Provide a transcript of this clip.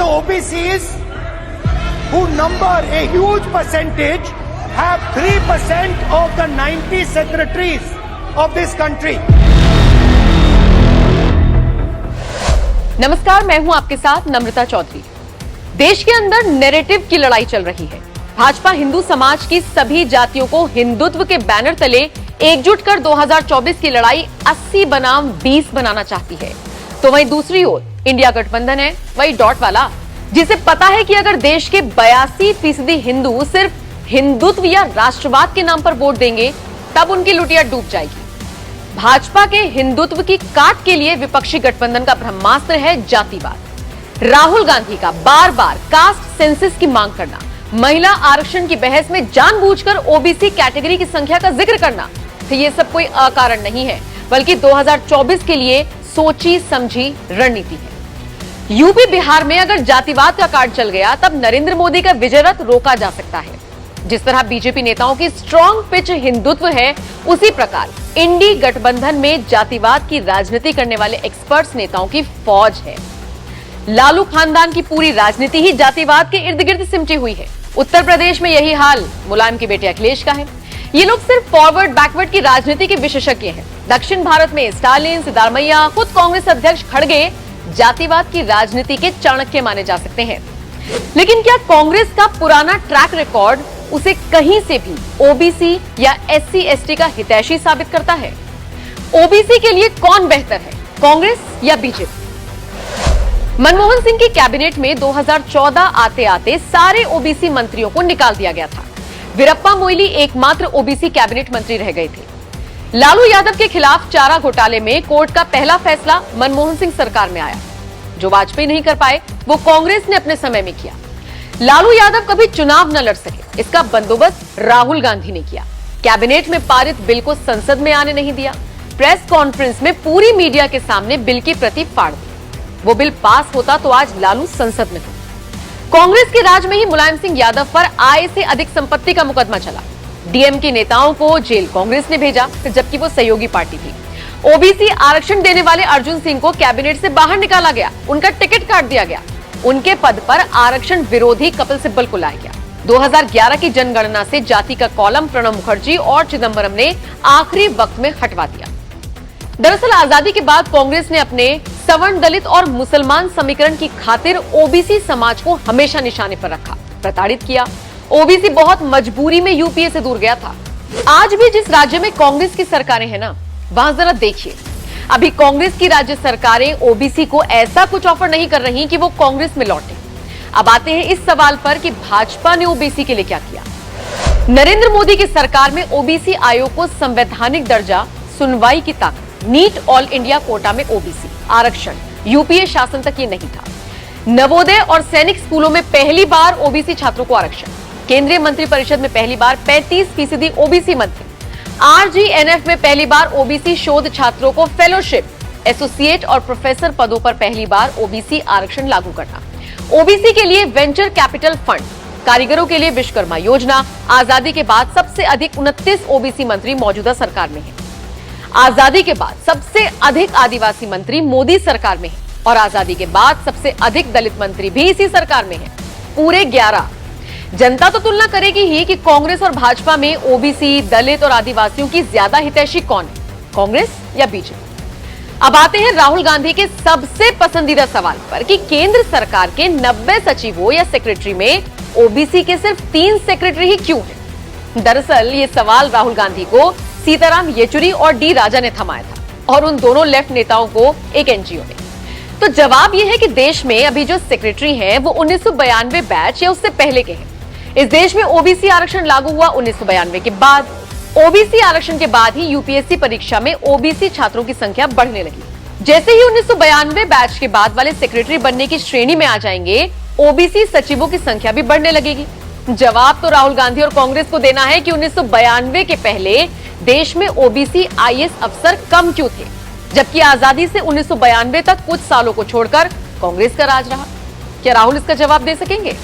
the OBCs, who number a huge percentage, have 3% of the 90 secretaries of this country. नमस्कार, मैं हूं आपके साथ नम्रता चौधरी। देश के अंदर नैरेटिव की लड़ाई चल रही है। भाजपा हिंदू समाज की सभी जातियों को हिंदुत्व के बैनर तले एकजुट कर 2024 की लड़ाई 80 बनाम 20 बनाना चाहती है। तो वहीं दूसरी ओर इंडिया गठबंधन है, वही डॉट वाला, जिसे पता है कि अगर देश के 82% हिंदू सिर्फ हिंदुत्व या राष्ट्रवाद के नाम पर वोट देंगे तब उनकी लुटिया डूब जाएगी। भाजपा के हिंदुत्व की काट के लिए विपक्षी गठबंधन का ब्रह्मास्त्र है जातिवाद। राहुल गांधी का बार बार कास्ट सेंसस की मांग करना, महिला आरक्षण की बहस में जानबूझकर ओबीसी कैटेगरी की संख्या का जिक्र करना, तो ये सब कोई अकारण नहीं है, बल्कि 2024 के लिए सोची समझी रणनीति है। यूपी बिहार में अगर जातिवाद का कार्ड चल गया तब नरेंद्र मोदी का विजय रथ रोका जा सकता है। जिस तरह बीजेपी नेताओं की स्ट्रॉन्ग पिच हिंदुत्व है, उसी प्रकार इंडी गठबंधन में जातिवाद की राजनीति करने वाले एक्सपर्ट्स नेताओं की फौज है। लालू खानदान की पूरी राजनीति ही जातिवाद के इर्द गिर्द सिमटी हुई है। उत्तर प्रदेश में यही हाल मुलायम के बेटे अखिलेश का है। ये लोग सिर्फ फॉरवर्ड बैकवर्ड की राजनीति के विशेषज्ञ हैं। दक्षिण भारत में स्टालिन, सिद्धारमैया, खुद कांग्रेस अध्यक्ष खड़गे जातिवाद की राजनीति के चाणक्य माने जा सकते हैं। लेकिन क्या कांग्रेस का पुराना ट्रैक रिकॉर्ड उसे कहीं से भी ओबीसी या एससी एसटी का हितैषी साबित करता है? ओबीसी के लिए कौन बेहतर है, कांग्रेस या बीजेपी? मनमोहन सिंह की कैबिनेट में 2014 आते आते सारे ओबीसी मंत्रियों को निकाल दिया गया था। वीरप्पा मोइली एकमात्र ओबीसी कैबिनेट मंत्री रह गए थे। लालू यादव के खिलाफ चारा घोटाले में कोर्ट का पहला फैसला मनमोहन सिंह सरकार में आया। जो वाजपेयी नहीं कर पाए वो कांग्रेस ने अपने समय में किया। लालू यादव कभी चुनाव न लड़ सके, इसका बंदोबस्त राहुल गांधी ने किया। कैबिनेट में पारित बिल को संसद में आने नहीं दिया। प्रेस कॉन्फ्रेंस में पूरी मीडिया के सामने बिल की प्रति फाड़ दी। वो बिल पास होता तो आज लालू संसद में होता। कांग्रेस के राज में ही मुलायम सिंह यादव पर आय से अधिक संपत्ति का मुकदमा चला। डीएमके नेताओं को जेल कांग्रेस ने भेजा, जबकि वो सहयोगी पार्टी थी। ओबीसी आरक्षण देने वाले अर्जुन सिंह को कैबिनेट से बाहर निकाला गया, उनका टिकट काट दिया गया। उनके पद पर आरक्षण विरोधी कपिल सिब्बल को लाया गया। 2011 की जनगणना से जाति का कॉलम प्रणब मुखर्जी और चिदंबरम ने आखिरी वक्त में हटवा दिया। दरअसल आजादी के बाद कांग्रेस ने अपने सवर्ण, दलित और मुसलमान समीकरण की खातिर ओबीसी समाज को हमेशा निशाने पर रखा, प्रताड़ित किया। ओबीसी बहुत मजबूरी में यूपीए से दूर गया था। आज भी जिस राज्य में कांग्रेस की सरकारें हैं ना, वहां जरा देखिए, अभी कांग्रेस की राज्य सरकारें ओबीसी को ऐसा कुछ ऑफर नहीं कर रही कि वो कांग्रेस में लौटे। अब आते हैं इस सवाल पर कि भाजपा ने ओबीसी के लिए क्या किया। नरेंद्र मोदी की सरकार में ओबीसी आयोग को संवैधानिक दर्जा, सुनवाई की ताकत, नीट ऑल इंडिया कोटा में ओबीसी आरक्षण, यूपीए शासन तक ये नहीं था। नवोदय और सैनिक स्कूलों में पहली बार ओबीसी छात्रों को आरक्षण। केंद्रीय मंत्रिपरिषद में पहली बार 35% ओबीसी मंत्री। आरजीएनएफ में पहली बार ओबीसी शोध छात्रों को फेलोशिप, एसोसिएट और प्रोफेसर पदों पर पहली बार ओबीसी आरक्षण लागू करना। ओबीसी के लिए वेंचर कैपिटल फंड, कारीगरों के लिए विश्वकर्मा योजना। आजादी के बाद सबसे अधिक 29 ओबीसी मंत्री मौजूदा सरकार में हैं। आजादी के बाद सबसे अधिक आदिवासी मंत्री मोदी सरकार में हैं और आजादी के बाद सबसे अधिक दलित मंत्री भी इसी सरकार में हैं, पूरे 11। जनता तो तुलना करेगी ही कि कांग्रेस और भाजपा में ओबीसी, दलित और आदिवासियों की ज्यादा हितैषी कौन है, कांग्रेस या बीजेपी? अब आते हैं राहुल गांधी के सबसे पसंदीदा सवाल पर कि केंद्र सरकार के 90 सचिवों या सेक्रेटरी में ओबीसी के सिर्फ 3 सेक्रेटरी ही क्यों हैं? दरअसल ये सवाल राहुल गांधी को सीताराम येचुरी और डी राजा ने थमाया था और उन दोनों लेफ्ट नेताओं को एक एनजीओ ने। तो जवाब यह है कि देश में अभी जो सेक्रेटरी हैं वो 1992 बैच या उससे पहले के हैं। इस देश में ओबीसी आरक्षण लागू हुआ 1992 के बाद। ओबीसी आरक्षण के बाद ही यूपीएससी परीक्षा में ओबीसी छात्रों की संख्या बढ़ने लगी। जैसे ही 1992 बैच के बाद वाले सेक्रेटरी बनने की श्रेणी में आ जाएंगे, ओबीसी सचिवों की संख्या भी बढ़ने लगेगी। जवाब तो राहुल गांधी और कांग्रेस को देना है कि 1992 के पहले देश में ओबीसी आईएएस अफसर कम क्यों थे, जबकि आजादी से 1992 तक कुछ सालों को छोड़कर कांग्रेस का राज रहा। क्या राहुल इसका जवाब दे सकेंगे?